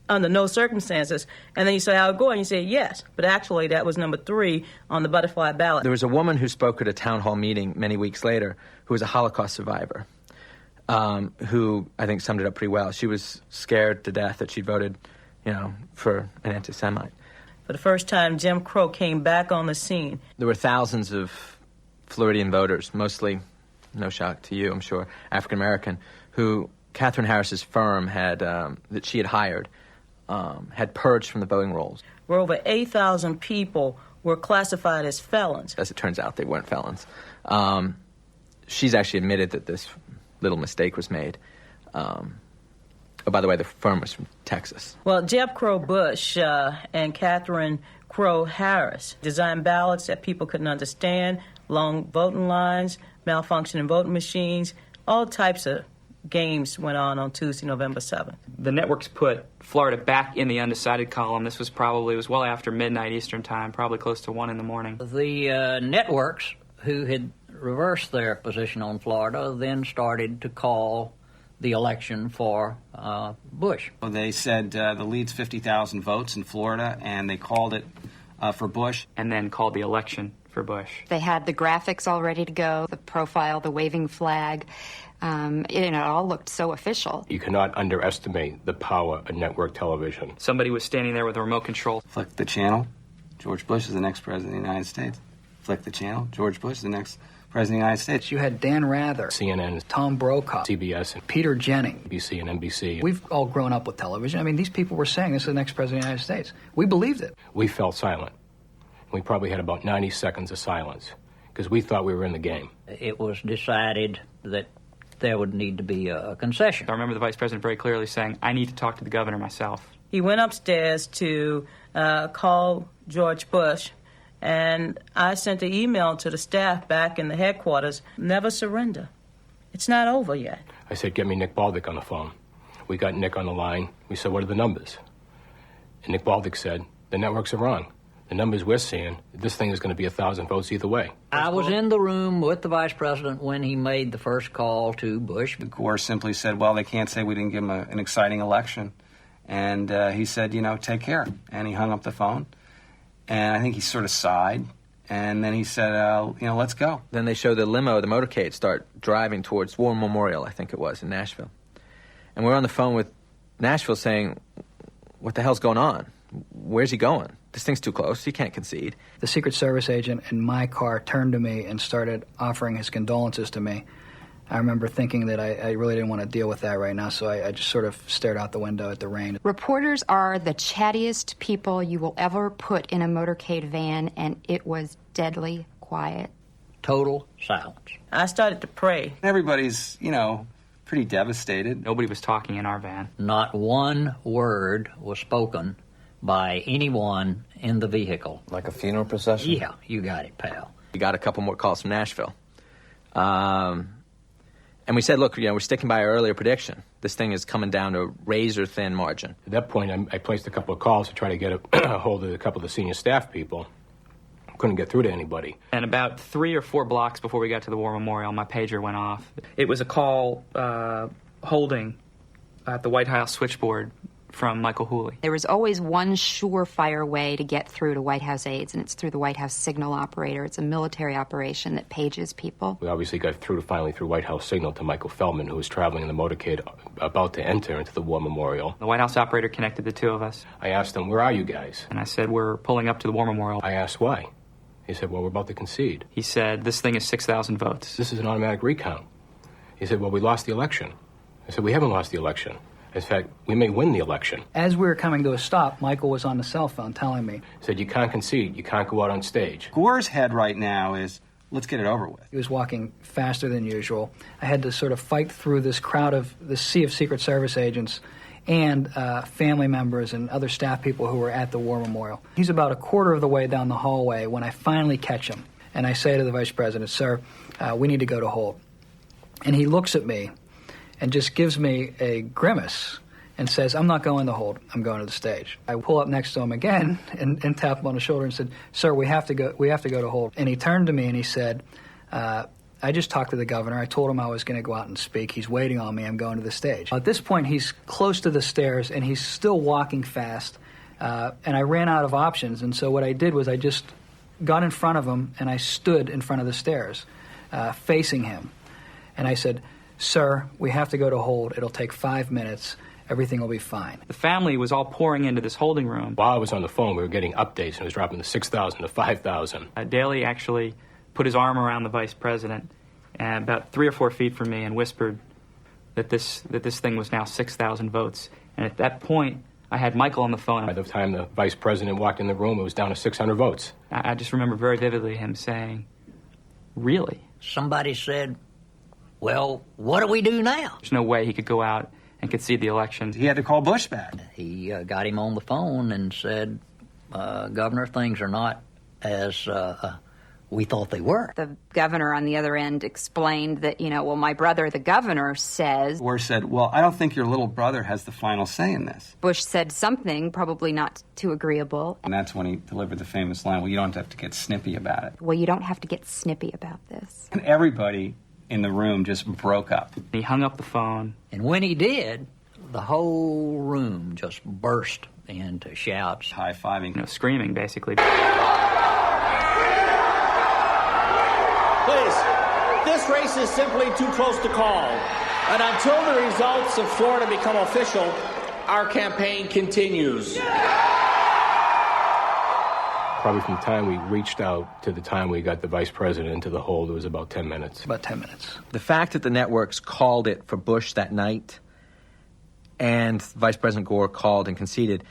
under no circumstances. And then you saw Al Gore and you say, yes. But actually, that was number 3 on the butterfly ballot. There was a woman who spoke at a town hall meeting many weeks later who was a Holocaust survivor, who I think summed it up pretty well. She was scared to death that she'd voted, you know, for an anti-Semite. For the first time, Jim Crow came back on the scene. There were thousands of Floridian voters, mostly, no shock to you, I'm sure, African-American, who Katherine Harris's firm had, that she had hired, had purged from the voting rolls. Where over 8,000 people were classified as felons. As it turns out, they weren't felons. She's actually admitted that this little mistake was made. Oh, by the way, the firm was from Texas. Well, Jeb Crow Bush and Katherine Crow Harris designed ballots that people couldn't understand, long voting lines, malfunctioning voting machines, all types of games went on Tuesday, November 7th. The networks put Florida back in the undecided column. This was well after midnight Eastern time, probably close to 1 in the morning. The networks, who had reversed their position on Florida, then started to call the election for Bush. Well, they said the lead's 50,000 votes in Florida, and they called it for Bush. And then called the election for Bush. They had the graphics all ready to go, the profile, the waving flag, It all looked so official. You cannot underestimate the power of network television. Somebody was standing there with a remote control. Flick the channel. George Bush is the next president of the United States. Flick the channel. George Bush is the next president of the United States. You had Dan Rather, CNN, Tom Brokaw, CBS, and Peter Jennings, BBC and NBC. We've all grown up with television. I mean, these people were saying this is the next president of the United States. We believed it. We fell silent. We probably had about 90 seconds of silence because we thought we were in the game. It was decided that there would need to be a concession. I remember the vice president very clearly saying, I need to talk to the governor myself. He went upstairs to call George Bush, and I sent an email to the staff back in the headquarters, never surrender. It's not over yet. I said, get me Nick Baldick on the phone. We got Nick on the line. We said, what are the numbers? And Nick Baldick said, the networks are wrong. The numbers we're seeing, this thing is going to be 1,000 votes either way. I was in the room with the vice president when he made the first call to Bush. Gore simply said, well, they can't say we didn't give him an exciting election. And he said, take care. And he hung up the phone. And I think he sort of sighed. And then he said, let's go. Then they show the limo, the motorcade, start driving towards War Memorial, I think it was, in Nashville. And we're on the phone with Nashville saying, what the hell's going on? Where's he going? This thing's too close. He can't concede. The Secret Service agent in my car turned to me and started offering his condolences to me. I remember thinking that I really didn't want to deal with that right now, so I just sort of stared out the window at the rain. Reporters are the chattiest people you will ever put in a motorcade van, and it was deadly quiet. Total silence. I started to pray. Everybody's, pretty devastated. Nobody was talking in our van. Not one word was spoken by anyone in the vehicle. Like a funeral procession? Yeah, you got it, pal. We got a couple more calls from Nashville. And we said, look, we're sticking by our earlier prediction. This thing is coming down to a razor-thin margin. At that point, I placed a couple of calls to try to get a hold of a couple of the senior staff people. Couldn't get through to anybody. And about 3 or 4 blocks before we got to the War Memorial, my pager went off. It was a call holding at the White House switchboard from Michael Hooley. There was always one surefire way to get through to White House aides, and it's through the White House signal operator. It's a military operation that pages people. We obviously got finally through White House signal to Michael Feldman, who was traveling in the motorcade about to enter into the War Memorial. The White House operator connected the two of us. I asked him, where are you guys? And I said, we're pulling up to the War Memorial. I asked why. He said, well, we're about to concede. He said, this thing is 6,000 votes. This is an automatic recount. He said, well, we lost the election. I said, we haven't lost the election. In fact, we may win the election. As we were coming to a stop, Michael was on the cell phone telling me. He said, you can't concede. You can't go out on stage. Gore's head right now is, let's get it over with. He was walking faster than usual. I had to sort of fight through this sea of Secret Service agents and family members and other staff people who were at the War Memorial. He's about a quarter of the way down the hallway when I finally catch him. And I say to the vice president, sir, we need to go to hold. And he looks at me and just gives me a grimace and says, I'm not going to hold, I'm going to the stage. I pull up next to him again and tap him on the shoulder and said, sir, we have to go to hold. And he turned to me and he said, I just talked to the governor. I told him I was going to go out and speak. He's waiting on me. I'm going to the stage. At this point, he's close to the stairs, and he's still walking fast. And I ran out of options, and so what I did was I just got in front of him, and I stood in front of the stairs, facing him. And I said, sir, we have to go to hold. It'll take 5 minutes. Everything will be fine. The family was all pouring into this holding room. While I was on the phone, we were getting updates, and it was dropping to 6,000 to 5,000. Daley actually put his arm around the vice president about 3 or 4 feet from me and whispered that this thing was now 6,000 votes. And at that point, I had Michael on the phone. By the time the vice president walked in the room, it was down to 600 votes. I just remember very vividly him saying, really? Somebody said, well, what do we do now? There's no way he could go out and concede the election. He had to call Bush back. He got him on the phone and said, Governor, things are not as we thought they were. The governor on the other end explained that, well, my brother, the governor, says... Gore said, well, I don't think your little brother has the final say in this. Bush said something, probably not too agreeable. And that's when he delivered the famous line, well, you don't have to get snippy about it. Well, you don't have to get snippy about this. And everybody in the room just broke up. He hung up the phone. And when he did, the whole room just burst into shouts. High-fiving. Screaming, basically. Please, this This race is simply too close to call. And until the results of Florida become official, our campaign continues. Probably from the time we reached out to the time we got the vice president into the hold, it was about 10 minutes. About 10 minutes. The fact that the networks called it for Bush that night and Vice President Gore called and conceded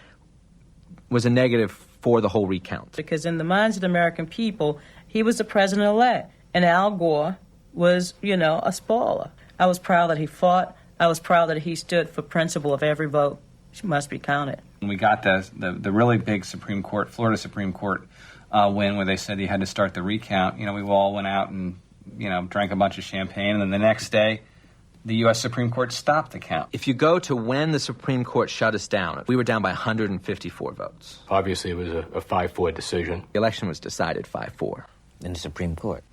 was a negative for the whole recount. Because in the minds of the American people, he was the president-elect, and Al Gore was, a spoiler. I was proud that he fought. I was proud that he stood for principle of every vote must be counted. We got the really big Supreme Court, Florida Supreme Court win where they said he had to start the recount. We all went out and, drank a bunch of champagne, and then the next day, the U.S. Supreme Court stopped the count. If you go to when the Supreme Court shut us down, we were down by 154 votes. Obviously, it was a 5-4 decision. The election was decided 5-4. In the Supreme Court.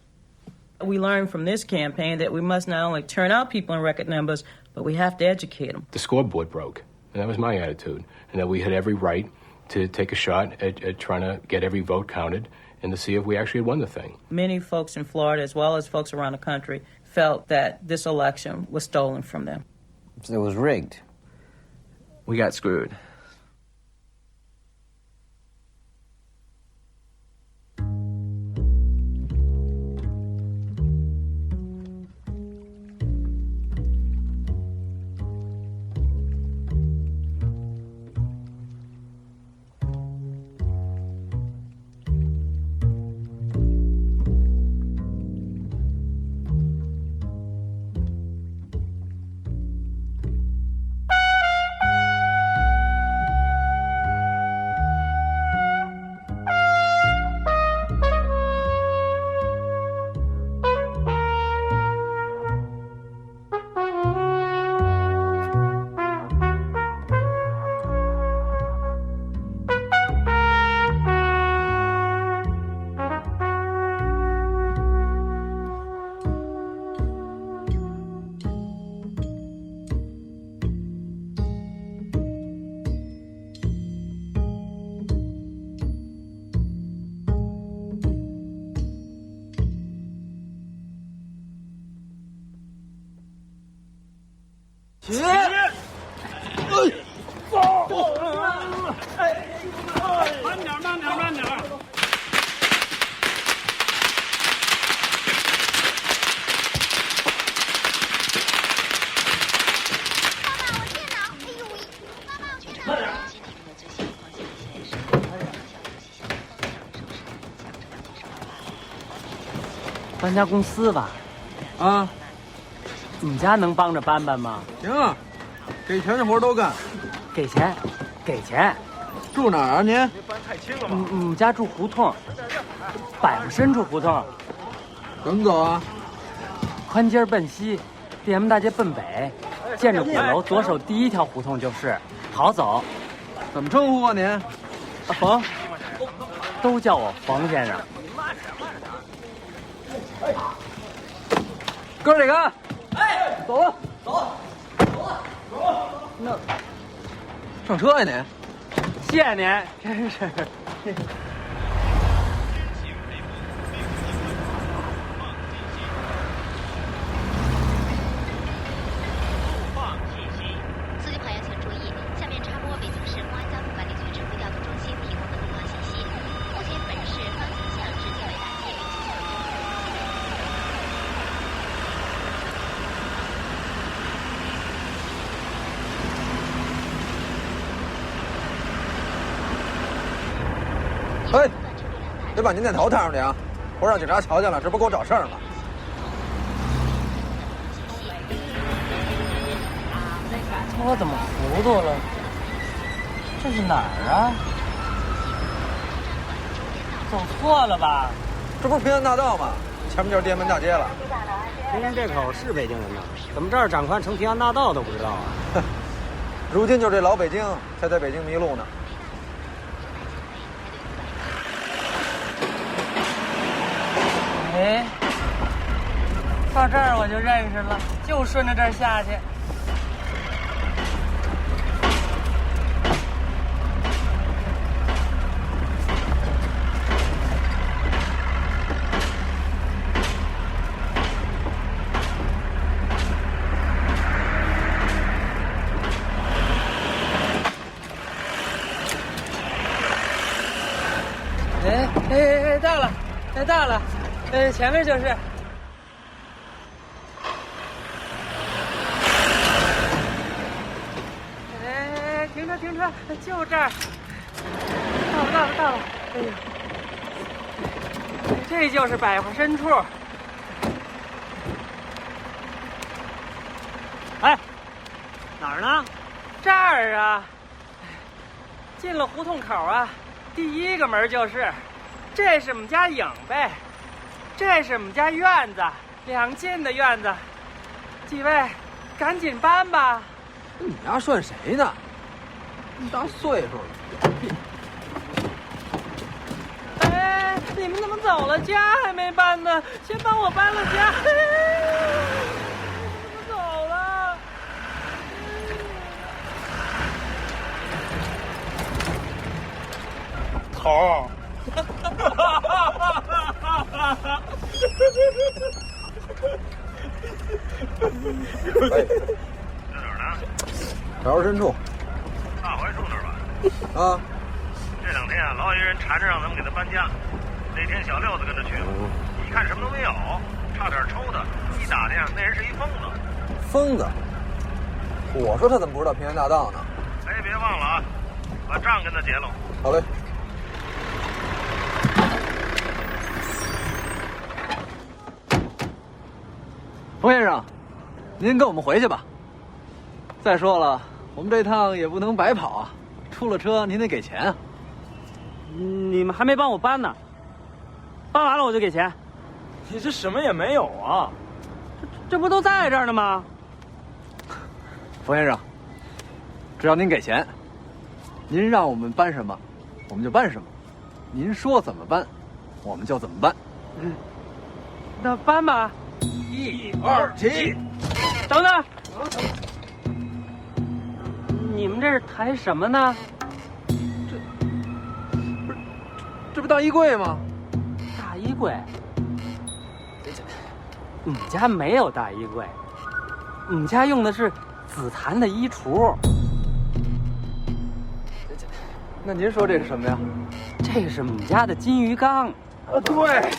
We learned from this campaign that we must not only turn out people in record numbers, but we have to educate them. The scoreboard broke, and that was my attitude, and that we had every right to take a shot at trying to get every vote counted and to see if we actually had won the thing. Many folks in Florida, as well as folks around the country, felt that this election was stolen from them. So it was rigged. We got screwed.搬家公司吧？啊，你家能帮着搬搬吗？行啊，给钱的活都干。给钱，给钱。住哪儿啊您？我们家住胡同，百福深处胡同。怎么走啊？宽街奔西，地安大街奔北，见着鼓楼左手第一条胡同就是，好走。怎么称呼啊您？冯，都叫我冯先生。哥几个，走了，走了。那上车呀您？谢谢您，真是。司机朋友请注意，下面插播北京市公安交通管理局指挥调度中心提供的路况信息。目前本市方向向至建伟大街与七小路。哎，得把您那头抬上去啊！不让警察瞧见了，这不给我找事儿吗？我怎么糊涂了？这是哪儿啊？走错了吧？这不是平安大道吗？前面就是滇门大街了。平安这口是北京人呐，怎么这儿长宽成平安大道都不知道啊？如今就这老北京才在北京迷路呢。哎，到这儿我就认识了，就顺着这儿下去。到了，前面就是。哎，停车，就这儿。到了。哎呀，这就是百货深处。哎，哪儿呢？这儿啊。进了胡同口啊，第一个门就是。这是我们家影呗，这是我们家院子，2进的院子。几位，赶紧搬吧。你丫算谁呢？那么大岁数了。哎，你们怎么走了？家还没搬呢，先帮我搬了家。怎么走了？头。在哪儿呢？百货深处。大槐树那儿吧？啊。这2天啊，老有人缠着让咱们给他搬家。那天小六子跟着去了，一看什么都没有，差点抽他。一打听，那人是一疯子。疯子？我说他怎么不知道平安大道呢？哎，别忘了啊，把账跟他结了。好嘞。冯先生，您跟我们回去吧。再说了，我们这趟也不能白跑啊，出了车您得给钱啊。你们还没帮我搬呢，搬完了我就给钱。你这什么也没有啊？这不都在这儿呢吗？冯先生，只要您给钱，您让我们搬什么，我们就搬什么。您说怎么搬，我们就怎么搬。那搬吧。1、2、起！等等，你们这是抬什么呢？这不大衣柜吗？大衣柜？我们家没有大衣柜，我们家用的是紫檀的衣橱。那您说这是什么呀？这是我们家的金鱼缸。对，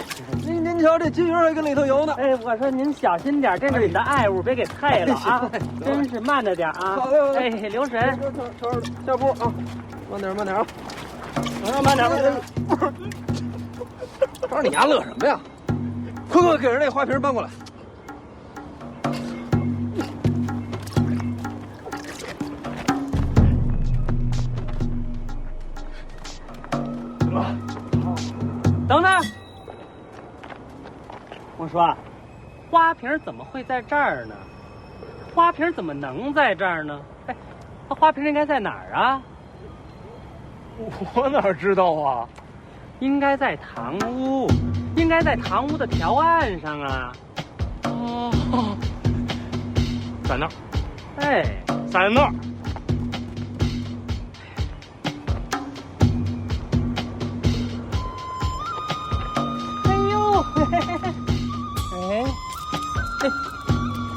您瞧这金鱼还跟里头游呢。哎，我说您小心点，这是你的爱物，别给碎了啊！真是慢着点啊！好嘞，哎，留神，下步啊，慢点啊！慢点。我说你丫乐什么呀？快给人那花瓶搬过来。等等，我说，花瓶怎么会在这儿呢？花瓶怎么能在这儿呢？哎，那花瓶应该在哪儿啊？我哪知道啊？应该在堂屋，应该在堂屋的条案上啊。哦，在那儿。哎，在那儿。哎，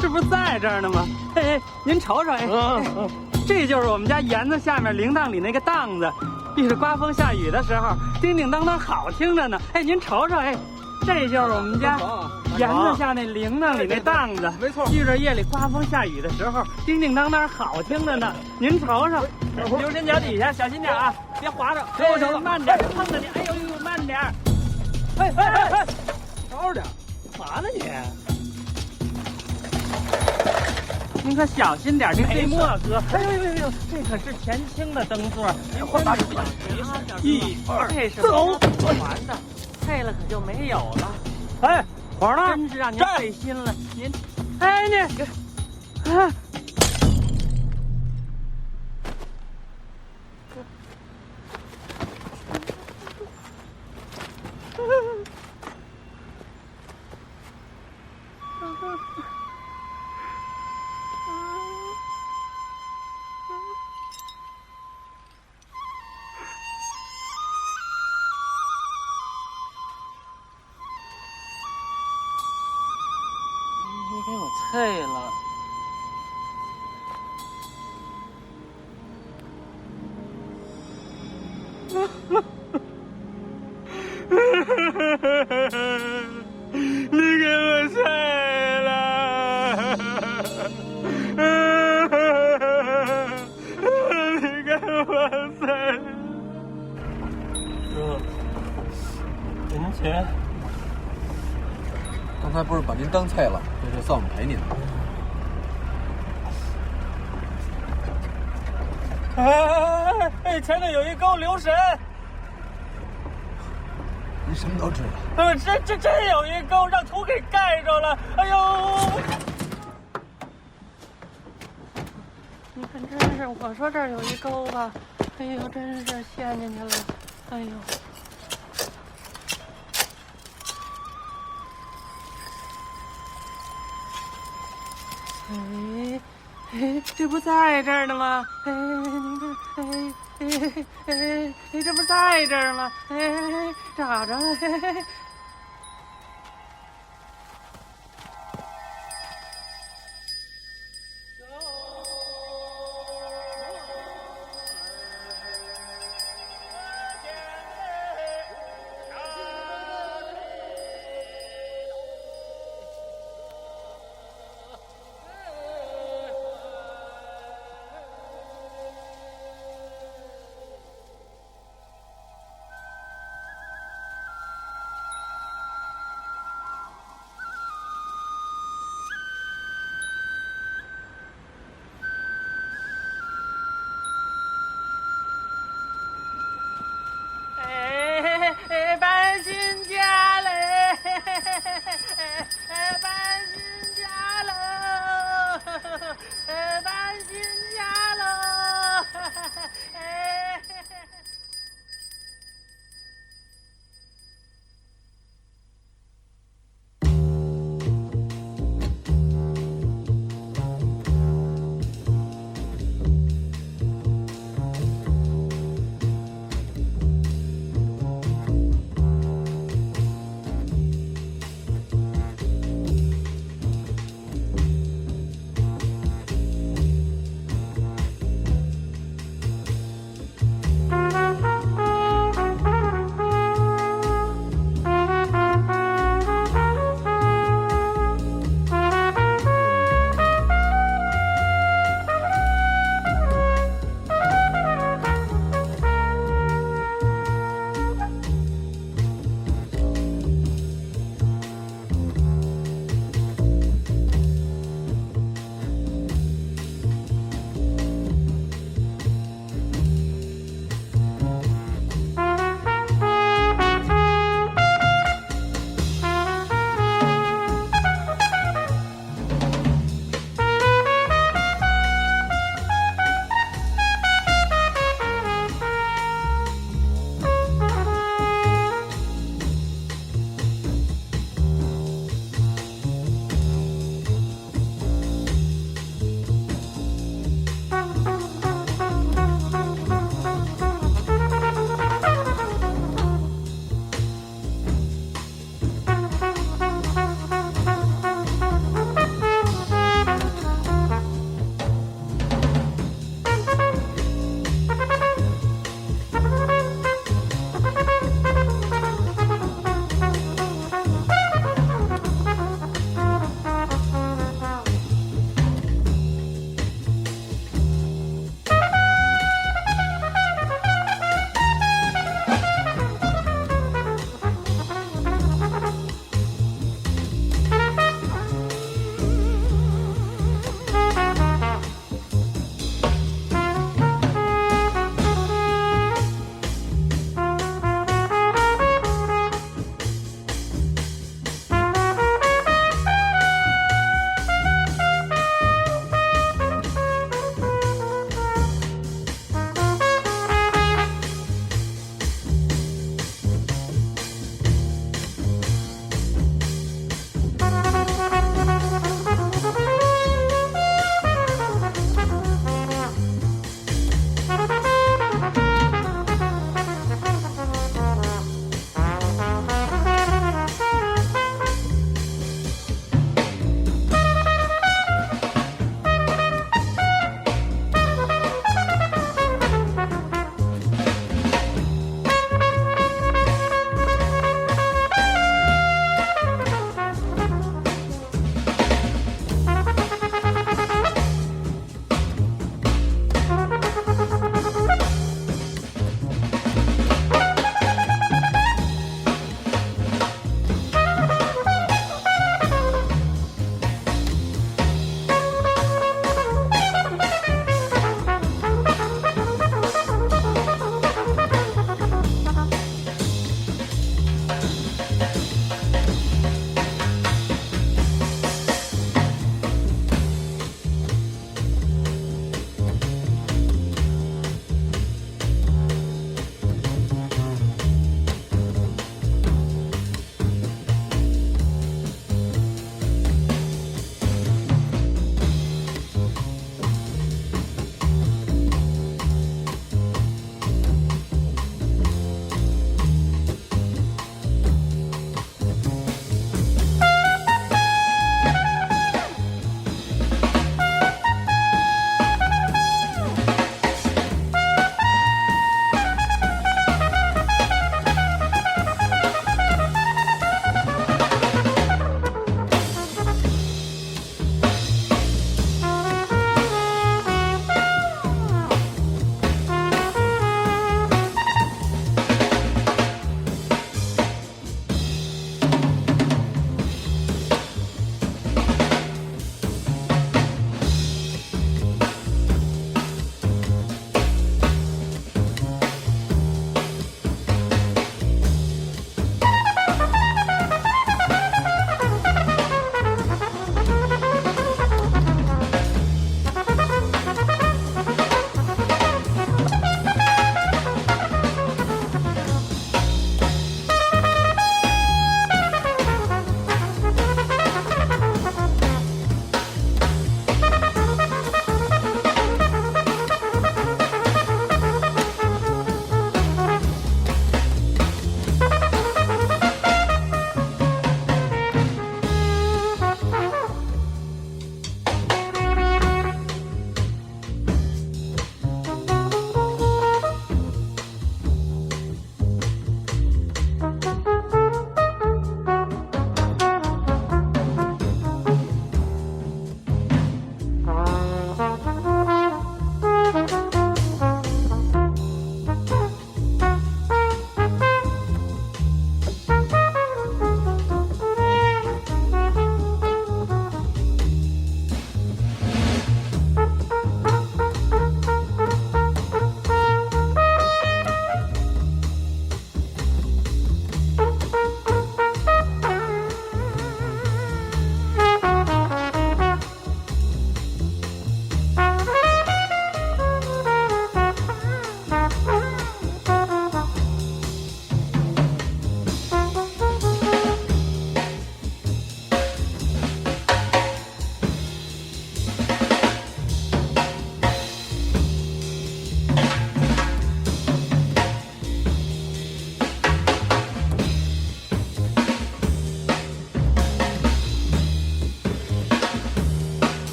这不是在这儿呢吗？哎，您瞅瞅，这就是我们家檐子下面铃铛里那个档子，遇着刮风下雨的时候，叮叮当当好听着呢。哎，您瞅瞅，哎，这就是我们家檐子下那铃铛里那档子，没错。遇着夜里刮风下雨的时候，叮叮当当好听着呢。您瞅瞅，留神脚底下，小心点啊，别滑着。哎，慢点，碰着你。哎呦，慢点。哎，着点。嘛呢你？您可小心点，这飞沫哥。哎呦，这可是前清的灯座，您快把手1、2，这是走传的，配了可就没有了。哎，花呢？真是让您费心了。您，哎你，啊。给我碎了。刚才不是把您当菜了，这就算我们赔您。哎，前头有一沟，留神！你什么都知道？真有一沟，让土给盖着了。哎呦！你看，真是，我说这儿有一沟吧，哎呦，真是陷进去了，哎呦！哎，这不在这儿呢吗？哎，您这，这不在这儿吗？哎，找着了，